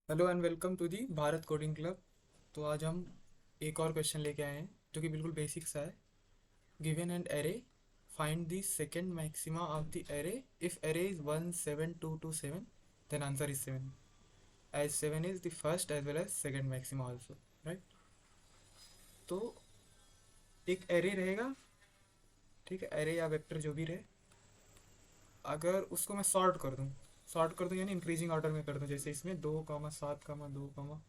Hello and welcome to the Bharat coding club. तो आज हम एक और क्वेश्चन लेके आए हैं जो कि बिल्कुल बेसिक सा है। Given an array, find the second maxima of the array if array is 17227, then answer is 7, as 7 is the first as well as second maxima also, right. तो एक एरे रहेगा, ठीक है, एरे या वेक्टर जो भी रहे। अगर उसको मैं सॉर्ट कर दूं यानी इंक्रीजिंग ऑर्डर में कर दूं, जैसे इसमें 2, 7, 2,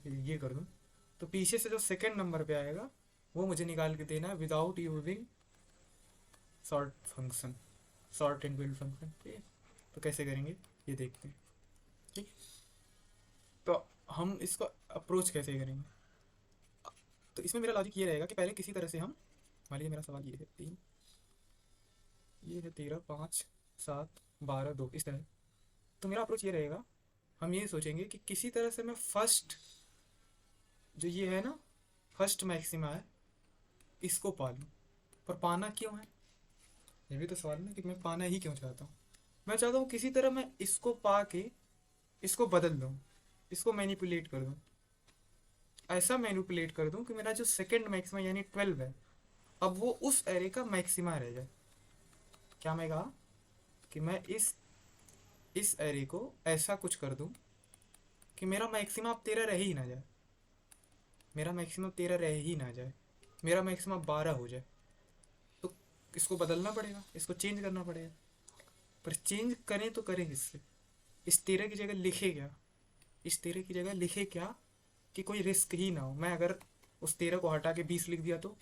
ये कर दूं, तो पीछे से जो सेकंड नंबर पे आएगा वो मुझे निकाल के देना है without using sort function, sort and build function. ठीक है, तो कैसे करेंगे ये देखते हैं। ठीक, तो हम इसको अप्रोच कैसे करेंगे। तो इसमें मेरा लॉजिक ये रहेगा कि पहले किसी तरह से हम, मान लीजिए मेरा सवाल ये है 3, ये है 13, 5, 7, 12, 2 इस तरह। तो मेरा अप्रोच ये रहेगा, हम ये सोचेंगे कि किसी तरह से मैं फर्स्ट, जो ये है ना, फर्स्ट मैक्सिमा है, इसको पा लूँ। पर पाना क्यों है, ये भी तो सवाल है ना, कि मैं पाना ही क्यों चाहता हूँ। मैं चाहता हूँ किसी तरह मैं इसको पा के इसको बदल दूँ, इसको मैनिपुलेट कर दूँ, ऐसा मैनिपुलेट कर दूँ कि मेरा जो सेकंड मैक्सिमा यानी 12 है, अब वो उस एरे का मैक्सिमा रह जाए। क्या मैं कहा कि मैं इस एरे को ऐसा कुछ कर दूँ कि मेरा मैक्सिमा अब 13 रह ही ना जाए, मेरा मैक्सिमम 13 रह ही ना जाए, मेरा मैक्सिमम 12 हो जाए। तो इसको बदलना पड़ेगा, इसको चेंज करना पड़ेगा। पर चेंज करें तो करें किससे। इस 13 की जगह लिखे क्या, इस 13 की जगह लिखे क्या कि कोई रिस्क ही ना हो। मैं अगर उस 13 को हटा के 20 लिख दिया, तो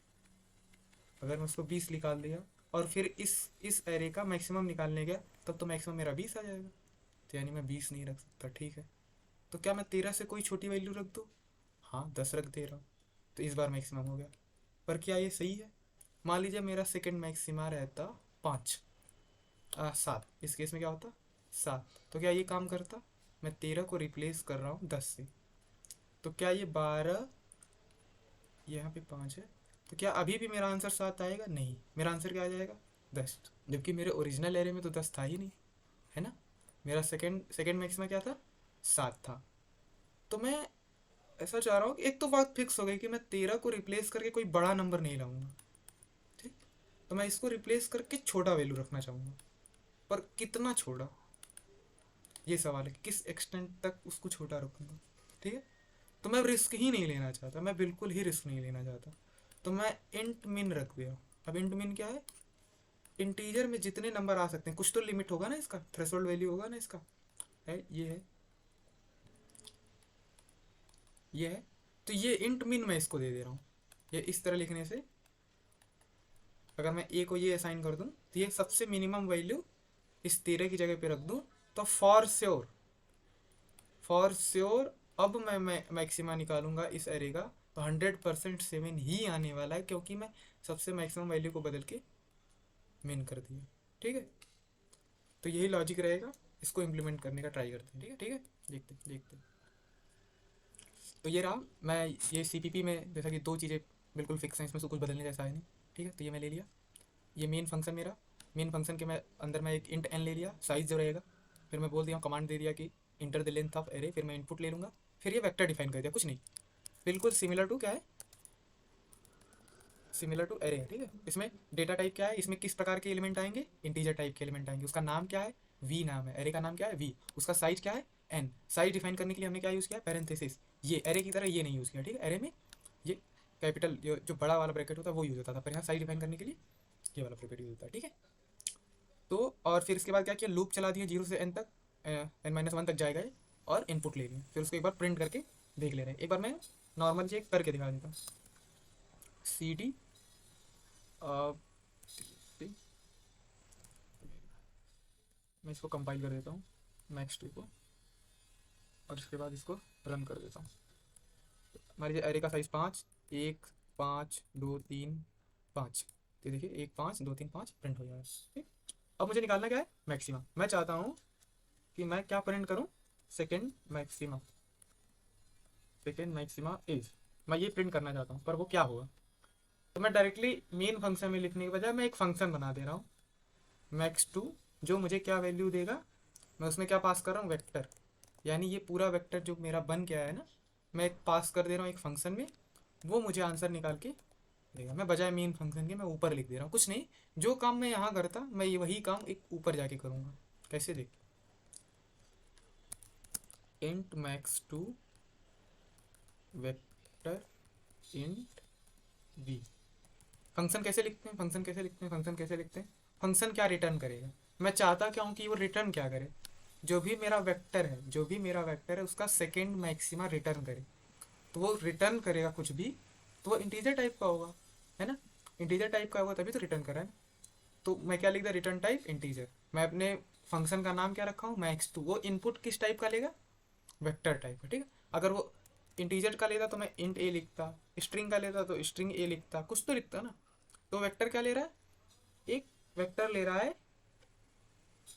अगर मैं उसको 20 निकाल दिया और फिर इस एरे का मैक्सिमम निकालने गया, तब तो मैक्सिमम मेरा 20 आ जाएगा। तो यानी मैं 20 नहीं रख सकता, ठीक है। तो क्या मैं 13 से कोई छोटी वैल्यू रख दूँ, हाँ 10 रख दे रहा हूँ, तो इस बार मैक्सिमम हो गया। पर क्या ये सही है। मान लीजिए मेरा सेकंड मैक्सिमा रहता 7, इस केस में क्या होता 7, तो क्या ये काम करता। मैं 13 को रिप्लेस कर रहा हूँ 10 से, तो क्या ये 12, यहाँ पे 5 है, तो क्या अभी भी मेरा आंसर 7 आएगा, नहीं, मेरा आंसर क्या आ जाएगा 10, जबकि मेरे ओरिजिनल एरे में तो 10 था ही नहीं, है ना। मेरा सेकंड सेकंड मैक्सिमा क्या था, 7 था। तो मैं ऐसा चाह रहा हूँ कि एक तो बात फिक्स हो गई कि मैं 13 को रिप्लेस करके कोई बड़ा नंबर नहीं लाऊंगा, ठीक। तो मैं इसको रिप्लेस करके छोटा वैल्यू रखना चाहूँगा, पर कितना छोटा, ये सवाल है कि किस एक्सटेंट तक उसको छोटा रखूँगा, ठीक है। तो मैं रिस्क ही नहीं लेना चाहता, मैं बिल्कुल ही रिस्क नहीं लेना चाहता। तो मैं इंट मिन रख दिया। अब इंट मिन क्या है, इंटीजर में जितने नंबर आ सकते हैं, कुछ तो लिमिट होगा ना, इसका थ्रेशोल्ड वैल्यू होगा ना, इसका है, ये है, ये है। तो ये इंट मिन मैं इसको दे दे रहा हूँ। ये इस तरह लिखने से, अगर मैं ए को ये असाइन कर दूँ, तो ये सबसे मिनिमम वैल्यू इस 13 की जगह पे रख दूँ, तो फॉर श्योर अब मैं मैक्सिमा निकालूंगा इस एरे का, तो 100% 7 ही आने वाला है, क्योंकि मैं सबसे मैक्सिमम वैल्यू को बदल के मिन कर दिया, ठीक है। तो यही लॉजिक रहेगा, इसको इम्प्लीमेंट करने का ट्राई करते हैं, ठीक है, ठीक है। देखते देखते। तो ये रहा, मैं ये सीपीपी में जैसा कि दो चीज़ें बिल्कुल फिक्स हैं, इसमें से कुछ बदलने जैसा है नहीं, ठीक है। तो ये मैं ले लिया, ये मेन फंक्शन मेरा, मेन फंक्शन के मैं अंदर मैं एक इंट एन ले लिया, साइज जो रहेगा। फिर मैं बोल दिया, कमांड दे दिया कि enter the length of array, फिर मैं इनपुट ले लूँगा। फिर ये वेक्टर डिफाइन कर दिया, कुछ नहीं, बिल्कुल सिमिलर टू क्या है, सिमिलर टू एरे है, ठीक है। इसमें डेटा टाइप क्या है, इसमें किस प्रकार के एलिमेंट आएंगे, इंटीजर टाइप के एलिमेंट आएंगे। उसका नाम क्या है, वी नाम है, एरे का नाम क्या है वी, उसका साइज क्या है एन। साइज डिफाइन करने के लिए हमने क्या यूज़ किया, पैरेंथेसिस। ये एरे की तरह ये नहीं यूज़ किया, ठीक है। एरे में ये कैपिटल जो बड़ा वाला ब्रैकेट होता है वो यूज़ होता था, पर यहाँ साइज डिफाइन करने के लिए ये वाला ब्रैकेट यूज़ होता है, ठीक है। तो और फिर इसके बाद क्या किया, लूप चला दिया 0 से एन तक, n-1 तक जाएगा ये, और इनपुट ले लिया। फिर उसको एक बार प्रिंट करके देख ले रहे हैं। एक बार मैं नॉर्मल चेक करके दिखा देता हूँ। सी डी, मैं इसको कंपाइल कर देता हूँ मैक्स 2 को, और इसके बाद इसको रन कर देता हूँ। हमारे जो एरे का साइज 5, 1, 5, 2, 3, 5, तो देखिए 1, 5, 2, 3, 5 प्रिंट हो जाएगा, ठीक। अब मुझे निकालना क्या है, मैक्सिमा। मैं चाहता हूँ कि मैं क्या प्रिंट करूँ, second maxima, second maxima is, मैं ये प्रिंट करना चाहता हूँ, पर वो क्या होगा। तो मैं डायरेक्टली मेन फंक्शन में लिखने के बजाय मैं एक फंक्शन बना दे रहा हूँ, मैक्स 2, जो मुझे क्या वैल्यू देगा, मैं उसमें क्या पास कर रहा हूँ, वेक्टर। यानी ये पूरा वेक्टर जो मेरा बन गया है ना, मैं एक पास कर दे रहा हूँ एक फंक्शन में, वो मुझे आंसर निकाल के देगा। मैं बजाय मेन फंक्शन के मैं ऊपर लिख दे रहा हूँ, कुछ नहीं, जो काम मैं यहाँ करता मैं ये वही काम एक ऊपर जाके करूँगा। कैसे देख, int max two vector int B. Function कैसे लिखते हैं, फंक्शन कैसे लिखते हैं, फंक्शन कैसे लिखते हैं, फंक्शन क्या रिटर्न करेगा, मैं चाहता क्या हूँ कि वो रिटर्न क्या करे, जो भी मेरा वेक्टर है, जो भी मेरा वेक्टर है उसका सेकेंड मैक्सिमा रिटर्न करे। तो वो रिटर्न करेगा कुछ भी, तो वो इंटीजर टाइप का होगा, है ना, इंटीजर टाइप का होगा तभी तो रिटर्न कर रहा है ना। तो मैं क्या लिख दिया, रिटर्न टाइप इंटीजर। मैं अपने फंक्शन का नाम क्या रखा हूँ, मैक्स टू। वो इनपुट किस टाइप का लेगा, वेक्टर टाइप का, ठीक है। अगर वो इंटीजर का लेता तो मैं इंट ए लिखता, स्ट्रिंग का लेता तो स्ट्रिंग ए लिखता, कुछ तो लिखता ना। तो वेक्टर क्या ले रहा है, एक वेक्टर ले रहा है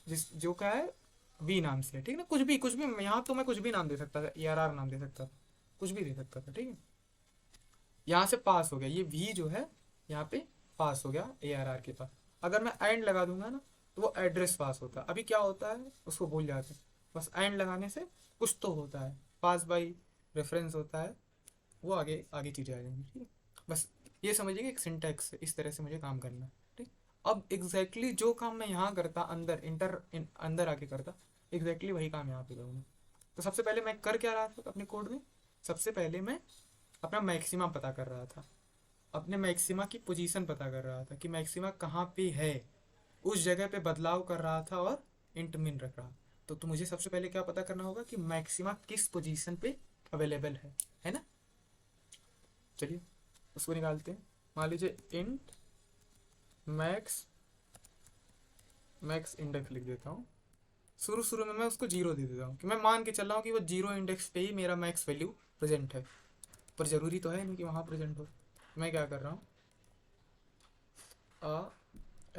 जिस जो क्या है बी नाम से, ठीक है ना। कुछ भी यहाँ तो मैं कुछ भी नाम दे सकता था, ए आर आर नाम दे सकता था, कुछ भी दे सकता था, ठीक है। यहाँ से पास हो गया ये वी जो है, यहाँ पे पास हो गया ए आर आर के पास। अगर मैं एंड लगा दूंगा ना तो वो एड्रेस पास होता है। अभी क्या होता है उसको भूल जाते हैं, बस एंड लगाने से कुछ तो होता है, पास बाई रेफरेंस होता है, वो आगे आगे चीज़ें आ जाएंगी, ठीक है। बस ये समझिए कि एक सिंटैक्स है, इस तरह से मुझे काम करना है, ठीक। अब एग्जैक्टली जो काम मैं यहाँ करता अंदर अंदर आके करता, एग्जैक्टली वही काम यहाँ पे करूँगा। तो सबसे पहले मैं कर क्या रहा था अपने कोड में, सबसे पहले मैं अपना मैक्सिमा पता कर रहा था, अपने मैक्सिमा की पोजीशन पता कर रहा था कि मैक्सिमा कहाँ पे है, उस जगह पे बदलाव कर रहा था और इंट मिन रख रहा। तो मुझे सबसे पहले क्या पता करना होगा कि मैक्सिमा किस पोजीशन पे अवेलेबल है ना। चलिए उसको निकालते हैं। मान लीजिए इंट मैक्स, मैक्स इंडेक्स लिख देता हूँ। शुरू शुरू में मैं उसको जीरो दे देता हूँ कि मैं मान के चल रहा हूँ कि वो जीरो इंडेक्स पे ही मेरा मैक्स वैल्यू प्रेजेंट है, पर ज़रूरी तो है नहीं कि वहाँ प्रेजेंट हो। मैं क्या कर रहा हूँ, a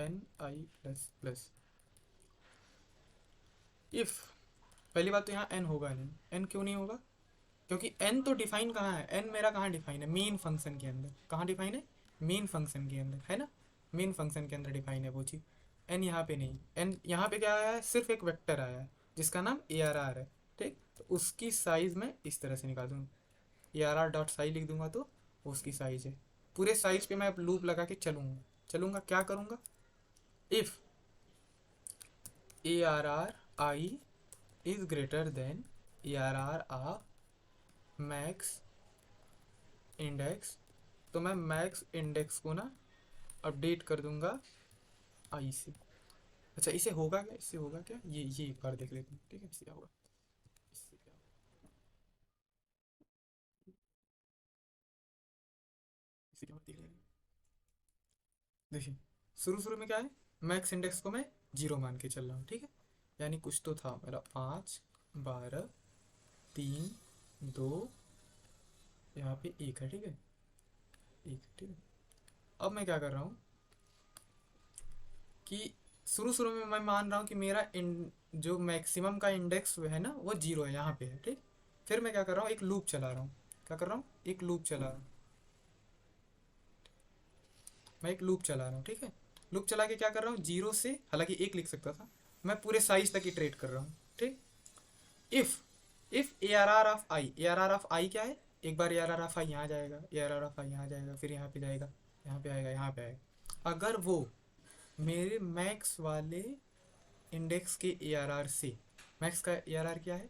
n I plus plus if, पहली बात तो यहाँ n होगा नहीं। n क्यों नहीं होगा, क्योंकि n तो डिफाइन कहाँ है, n मेरा कहाँ डिफाइन है, मेन फंक्शन के अंदर। कहाँ डिफाइन है, मेन फंक्शन के अंदर, है ना, मेन फंक्शन के अंदर डिफाइन है वो चीज़। n यहाँ पे नहीं, n यहाँ पे क्या आया है, सिर्फ एक वेक्टर आया है जिसका नाम ए आर आर है, ठीक। तो उसकी साइज मैं इस तरह से निकाल दूँगा, ए आर आर डॉट साइज लिख दूंगा तो वो उसकी साइज है। पूरे साइज पे मैं अब लूप लगा के चलूंगा, चलूंगा क्या करूंगा, if A R R I is greater than A R R आ मैक्स इंडेक्स, तो मैं मैक्स इंडेक्स को ना अपडेट कर दूंगा आई से। अच्छा इसे होगा क्या, इससे होगा क्या, ये एक बार देख लेते हैं, ठीक है, इससे क्या होगा, इससे क्या होगा, इससे क्या होगा देख लेते हैं। देखिए शुरू शुरू में क्या है, मैक्स इंडेक्स को मैं जीरो मान के चल रहा हूँ, ठीक है। यानी कुछ तो था मेरा 5 12 3 2, यहाँ पे एक है, ठीक है, एक, ठीक है। अब मैं क्या कर रहा हूँ कि शुरू शुरू में मैं मान रहा हूँ कि मेरा जो मैक्सिमम का इंडेक्स है ना वो जीरो है, यहाँ पे है, ठीक। फिर मैं क्या कर रहा हूँ, एक लूप चला रहा हूँ, क्या कर रहा हूँ, एक लूप चला रहा हूँ, मैं एक लूप चला रहा हूँ, ठीक है। लूप चला के क्या कर रहा हूँ, जीरो से, हालांकि एक लिख सकता था, मैं पूरे साइज तक ही ट्रेड कर रहा हूँ, ठीक। If if A R R of I, A R R of I क्या है, एक बार A R R of I यहाँ जाएगा, A R R of I यहाँ जाएगा, फिर यहाँ पे जाएगा, यहाँ पे आएगा, यहाँ पे आएगा। अगर वो मेरे मैक्स वाले इंडेक्स के ए आर आर से, मैक्स का ए आर आर क्या है,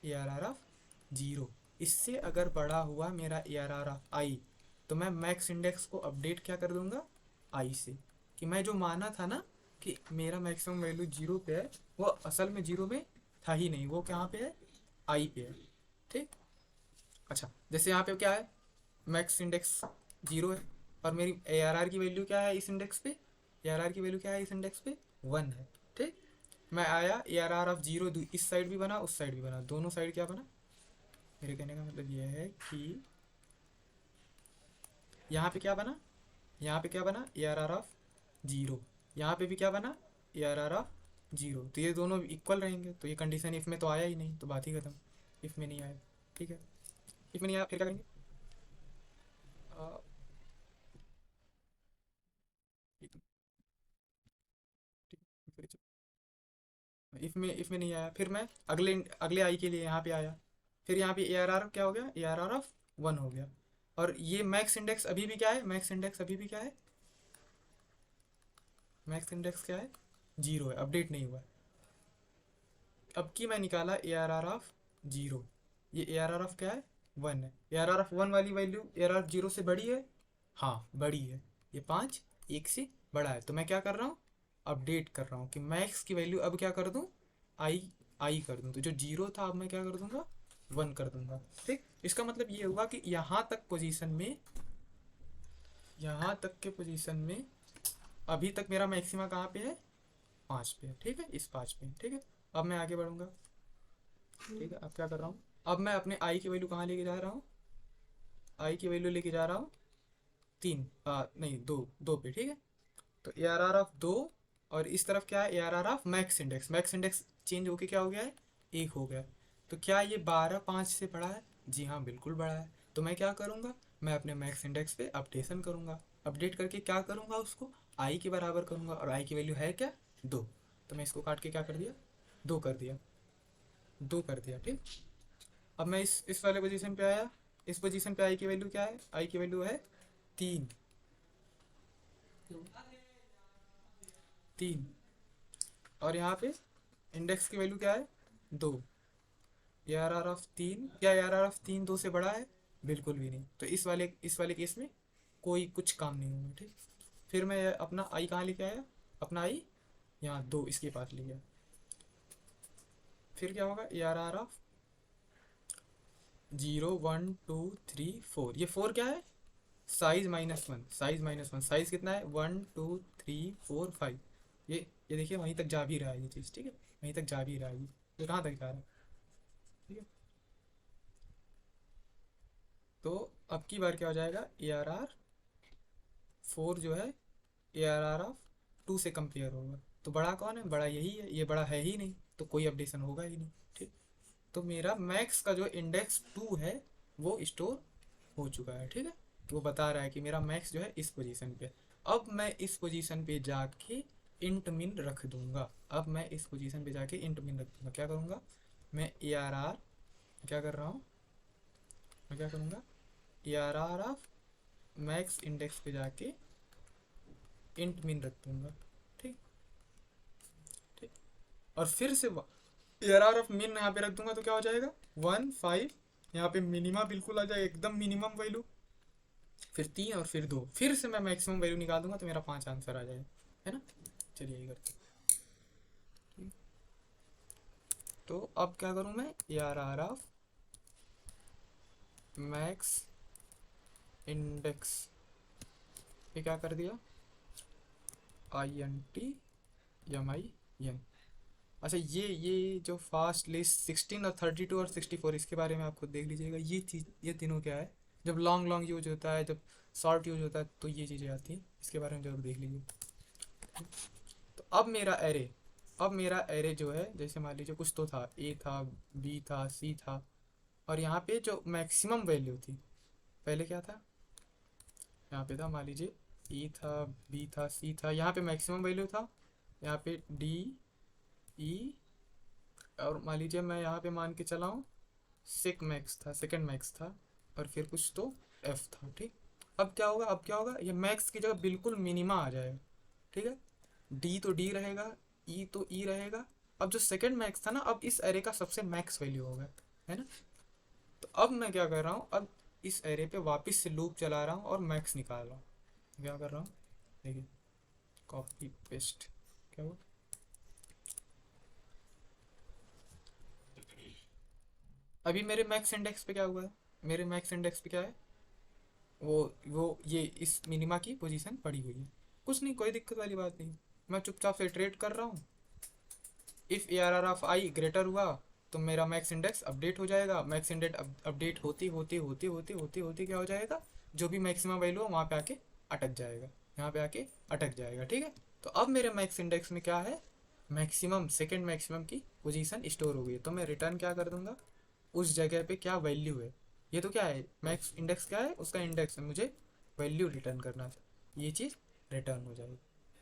A R R of zero, इससे अगर बड़ा हुआ मेरा A R R of I, तो मैं मैक्स इंडेक्स को अपडेट क्या कर दूंगा आई से। कि मैं जो माना था ना कि मेरा मैक्सिमम वैल्यू जीरो पे है, वो असल में जीरो में था ही नहीं, वो कहाँ पे है, आई पे है, ठीक। अच्छा जैसे यहाँ पे क्या है, मैक्स इंडेक्स जीरो है, और मेरी ए आर आर की वैल्यू क्या है इस इंडेक्स पे, ए आर आर की वैल्यू क्या है इस इंडेक्स पे, वन है, ठीक। मैं आया A R R of zero, इस साइड भी बना उस साइड भी बना, दोनों साइड क्या बना, मेरे कहने का मतलब यह है कि यहाँ पे क्या बना, यहाँ पे क्या बना, A R R of zero, यहाँ पे भी क्या बना, A R R of zero. तो ये दोनों इक्वल रहेंगे, तो ये कंडीशन इफ में तो आया ही नहीं, तो बात ही खत्म, इफ में नहीं आया, ठीक है। इफ में नहीं आया फिर क्या करेंगे, आ, एक मिनट, ठीक है, फिर इफ में नहीं आया, फिर मैं अगले अगले आई के लिए यहाँ पे आया, फिर यहाँ पे ए आर आर क्या हो गया, ए आर आर ऑफ 1 हो गया। और ये मैक्स इंडेक्स अभी भी क्या है, मैक्स इंडेक्स अभी भी क्या है, मैक्स इंडेक्स क्या है, 0 है, अपडेट नहीं हुआ है। अब की मैं निकाला ए आर आर ऑफ 0, ये ए आर आर ऑफ क्या है, 1 है। ए आर आर ऑफ 1 वाली वैल्यू ए आर आर 0 से बड़ी है, हाँ बड़ी है, ये 5 1 से बड़ा है। तो मैं क्या कर रहा हूँ, अपडेट कर रहा हूँ कि मैक्स की वैल्यू अब क्या कर दूँ, आई कर दूँ। तो जो 0 था अब मैं क्या कर दूंगा, 1 कर दूंगा। ठीक, इसका मतलब ये हुआ कि यहाँ तक पोजीशन में, यहाँ तक के पोजीशन में अभी तक मेरा मैक्सिमा कहाँ पे है, 5 पे है। ठीक है, इस 5 पे। ठीक है, अब मैं आगे बढ़ूंगा। ठीक है, अब क्या कर रहा हूँ, अब मैं अपने आई की वैल्यू कहाँ लेके जा रहा हूँ, आई की वैल्यू लेके जा रहा हूँ 3, नहीं 2 पे। ठीक है, तो ए आर आर ऑफ 2, और इस तरफ क्या है, A R R of max index. Max index change होके क्या हो गया है, 1 हो गया। तो क्या ये 12 5 से बड़ा है, जी हाँ बिल्कुल बड़ा है। तो मैं क्या करूँगा, मैं अपने मैक्स इंडेक्स पे अपडेशन करूँगा, अपडेट करके क्या करूँगा, उसको आई के बराबर करूँगा। और आई की वैल्यू है क्या, 2। तो मैं इसको काट के क्या कर दिया, 2 कर दिया, 2 कर दिया। ठीक, अब मैं इस वाले पोजीशन पे आया, इस पोजीशन पे आई की वैल्यू क्या है, आई की वैल्यू है 3, 3। और यहाँ पे इंडेक्स की वैल्यू क्या है, 2। ए आर आर ऑफ 3, क्या ए आर आर ऑफ 3 2 से बड़ा है, बिल्कुल भी नहीं। तो इस वाले केस में कोई कुछ काम नहीं होगा। ठीक, फिर मैं अपना आई कहाँ लेके आया, अपना आई यहाँ 2 इसके पास ले गया। फिर क्या होगा, ए आर आर ऑफ 0 1 2 3 4, ये 4 क्या है, साइज -1, साइज -1, साइज कितना है, 1 2 3 4 5। ये देखिए वहीं तक जा भी रहा है ये चीज़। ठीक है, वहीं तक जा भी रहा है ये कहाँ तक जा रहा है। ठीक है, तो अब की बार क्या हो जाएगा, ए आर आर 4 जो है ए आर आर ऑफ 2 से कंपेयर होगा। तो बड़ा कौन है, बड़ा यही है, ये बड़ा है ही नहीं, तो कोई अपडेशन होगा ही नहीं। ठीक, तो मेरा मैक्स का जो इंडेक्स 2 है वो स्टोर हो चुका है। ठीक है, तो वो बता रहा है कि मेरा मैक्स जो है इस पोजीशन पे। अब मैं इस पोजीशन पे जाके इंट मिन रख दूंगा, अब मैं इस पोजीशन पे जाके इंट मिन रख दूंगा। क्या करूंगा, मैं ए आर आर क्या कर रहा हूँ, मैं क्या करूंगा, A R R of max index पे जाके इंट मिन रख दूंगा। ठीक, ठीक, और फिर से ए आर आर ऑफ मिन यहाँ पे रख दूंगा, तो क्या हो जाएगा, 1 5, यहाँ पे मिनिमा बिल्कुल आ जाएगा, एकदम मिनिमम वैल्यू, फिर 3 और फिर 2, फिर से मैं मैक्सिमम वैल्यू निकाल दूंगा, तो मेरा 5 आंसर आ जाएगा, है ना। चलिए ये करते हैं। तो अब क्या करूँ मैं, A R R of max index पे क्या कर दिया, INT MIN। अच्छा, ये जो फास्ट लिस्ट 16 और 32 और 64, इसके बारे में आप खुद देख लीजिएगा। ये चीज़, ये तीनों क्या है, जब लॉन्ग लॉन्ग यूज होता है, जब शॉर्ट यूज होता है, तो ये चीज़ें आती हैं, इसके बारे में जरूर देख लीजिए। तो अब मेरा एरे जो है, जैसे मान लीजिए कुछ तो था, ए था, बी था, सी था, और यहाँ पे जो मैक्सिमम वैल्यू थी, पहले क्या था, यहाँ पे था मान लीजिए ई था, बी था, सी था, यहाँ पे मैक्सिमम वैल्यू था, यहाँ पे डी ई, और मान लीजिए मैं यहाँ पे मान के चलाऊँ सेकंड मैक्स था, और फिर कुछ तो एफ था। ठीक, अब क्या होगा, ये मैक्स की जगह बिल्कुल मिनिमा आ जाएगा। ठीक है, डी तो डी रहेगा, ई तो ई रहेगा। अब जो सेकंड मैक्स था ना, अब इस एरे का सबसे मैक्स वैल्यू होगा, है ना। तो अब मैं क्या कर रहा हूँ, अब इस एरे पे वापस से लूप चला रहा हूँ और मैक्स निकाल रहा हूँ। क्या कर रहा हूँ, देखिए, कॉपी पेस्ट, क्या हुआ, अभी मेरे मैक्स इंडेक्स पे क्या हुआ है, मेरे मैक्स इंडेक्स पे क्या है, वो ये इस मिनिमा की पोजीशन पड़ी हुई है। कुछ नहीं, कोई दिक्कत वाली बात नहीं, मैं चुपचाप से ट्रेड कर रहा हूँ। If A R R of I greater हुआ तो मेरा मैक्स इंडेक्स अपडेट हो जाएगा। मैक्स इंडेक्स अपडेट होते होते होते होते होते होते क्या हो जाएगा, जो भी मैक्सिमम वैल्यू हो वहाँ पे आके अटक जाएगा, यहाँ पे आके अटक जाएगा। ठीक है, तो अब मेरे मैक्स इंडेक्स में क्या है, मैक्सिमम, सेकेंड मैक्सिमम की पोजीशन स्टोर हो गई है। तो मैं रिटर्न क्या कर दूंगा, उस जगह पे क्या वैल्यू है, ये तो क्या है, मैक्स इंडेक्स क्या है, उसका इंडेक्स है, मुझे वैल्यू रिटर्न करना था, ये चीज़ रिटर्न हो जाएगी।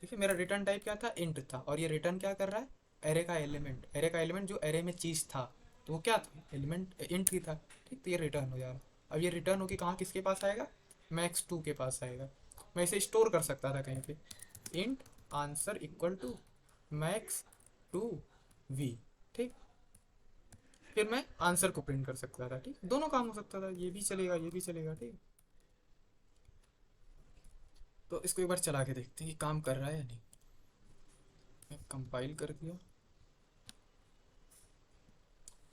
देखिए मेरा रिटर्न टाइप क्या था, इंट था, और ये रिटर्न क्या कर रहा है, एरे का एलिमेंट, एरे का एलिमेंट जो एरे में चीज़ था, तो वो क्या था, एलिमेंट इंट ही था। ठीक, तो ये रिटर्न हो जा रहा। अब ये रिटर्न होके कहाँ किसके पास आएगा, मैक्स टू के पास आएगा। मैं इसे स्टोर कर सकता था कहीं पे, int answer equal to max two V. ठीक, फिर मैं आंसर को प्रिंट कर सकता था। ठीक, दोनों काम हो सकता था, ये भी चलेगा ये भी चलेगा। ठीक, तो इसको एक बार चला के देखते हैं कि काम कर रहा है या नहीं। मैं कंपाइल कर दिया,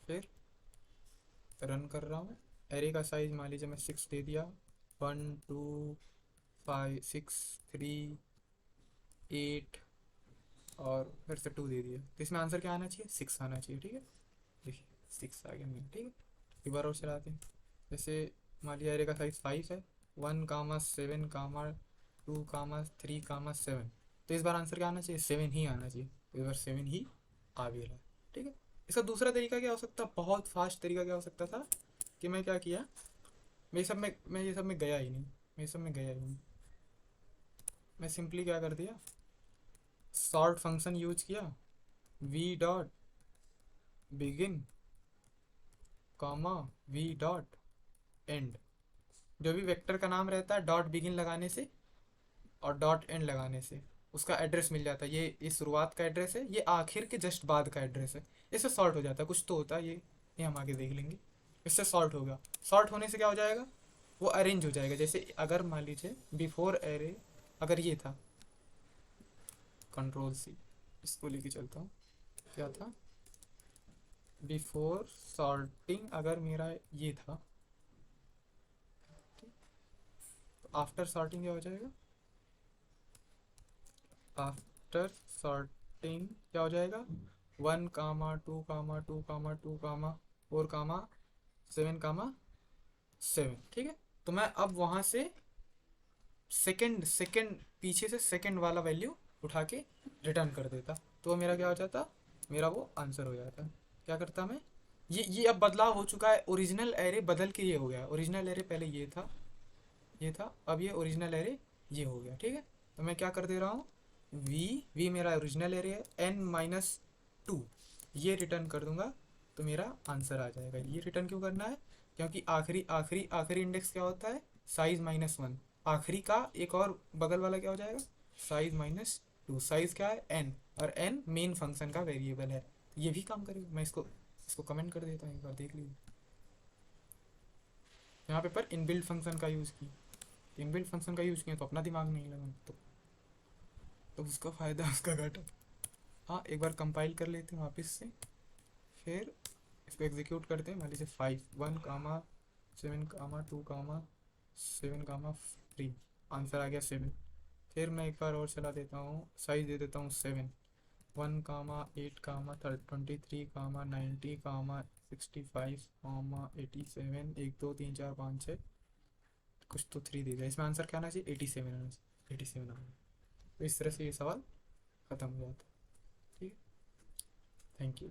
फिर रन कर रहा हूँ। एरे का साइज मान लीजिए मैं 6 दे दिया, 1 2 5 6 3 8 और फिर से 2 दे दिया, तो इसमें आंसर क्या आना चाहिए, 6 आना चाहिए। ठीक है, देखिए 6 आ गया मेरा। ठीक है, एक बार और चलाते हैं। जैसे मान लिया एरे का साइज 5 है, 1 7 2 3 7, तो इस बार आंसर क्या आना चाहिए, 7 ही आना चाहिए। तो इस बार 7 ही आ भी रहा है। ठीक है, इसका दूसरा तरीका क्या हो सकता, बहुत फास्ट तरीका क्या हो सकता था कि मैं क्या किया, मैं ये सब में गया ही नहीं, मैं ये सब में गया ही नहीं। मैं सिंपली क्या कर दिया, सॉर्ट फंक्शन यूज किया, V dot begin comma V dot and. जो भी वेक्टर का नाम रहता है, डॉट बिगिन लगाने से और डॉट एंड लगाने से उसका एड्रेस मिल जाता है। ये शुरुआत का एड्रेस है, ये आखिर के जस्ट बाद का एड्रेस है। इससे सॉर्ट हो जाता है, कुछ तो होता है ये हम आगे देख लेंगे। इससे सॉर्ट होगा, सॉर्ट होने से क्या हो जाएगा, वो अरेंज हो जाएगा। जैसे अगर मान लीजिए बिफोर एरे अगर ये था, कंट्रोल सी, इसको लेके चलता हूँ, क्या था, बिफोर सॉर्टिंग अगर मेरा ये था, तो आफ्टर सॉर्टिंग क्या हो जाएगा, आफ्टर सॉर्टिंग क्या हो जाएगा, 1 2 2 4 7 ठीक है, तो मैं अब वहां से सेकंड सेकंड पीछे से सेकंड वाला वैल्यू उठा के रिटर्न कर देता, तो मेरा क्या हो जाता, मेरा वो आंसर हो जाता। क्या करता मैं, ये अब बदलाव हो चुका है, ओरिजिनल एरे बदल के ये हो गया। ओरिजिनल एरे पहले ये था, अब ये ओरिजिनल एरे ये हो गया। ठीक है, तो मैं क्या कर दे रहा हूँ, वी मेरा ओरिजिनल एरे है, n-2 ये रिटर्न कर दूंगा, तो मेरा आंसर आ जाएगा। ये रिटर्न क्यों करना है, क्योंकि आखिरी आखिरी आखिरी इंडेक्स क्या होता है, साइज -1, आखिरी का एक और बगल वाला क्या हो जाएगा, साइज -2। साइज क्या है, n, और n मेन फंक्शन का वेरिएबल है, तो ये भी काम करेगा। मैं इसको इसको कमेंट कर देता हूँ, एक बार देख लीजिए। यहाँ पे पर इनबिल्ट फंक्शन का यूज़ की, इनबिल्ट फंक्शन का यूज़ किया तो अपना दिमाग नहीं लगा, तो उसका फ़ायदा उसका घाटा। हाँ, एक बार कंपाइल कर लेते हैं वापस से, फिर इसको एग्जीक्यूट करते हैं। मान लीजिए 5 1 7 2 7 आंसर आ गया 7। फिर मैं एक बार और चला देता हूँ, साइज दे देता हूँ 7, 1 8 90 90 65 1 2 3 4 5 6 कुछ तो 3 दे दिया, इसमें आंसर क्या आना चाहिए, 87 आना चाहिए, 87 आना। तो इस तरह से ये सवाल ख़त्म हो जाता है। ठीक है, थैंक यू।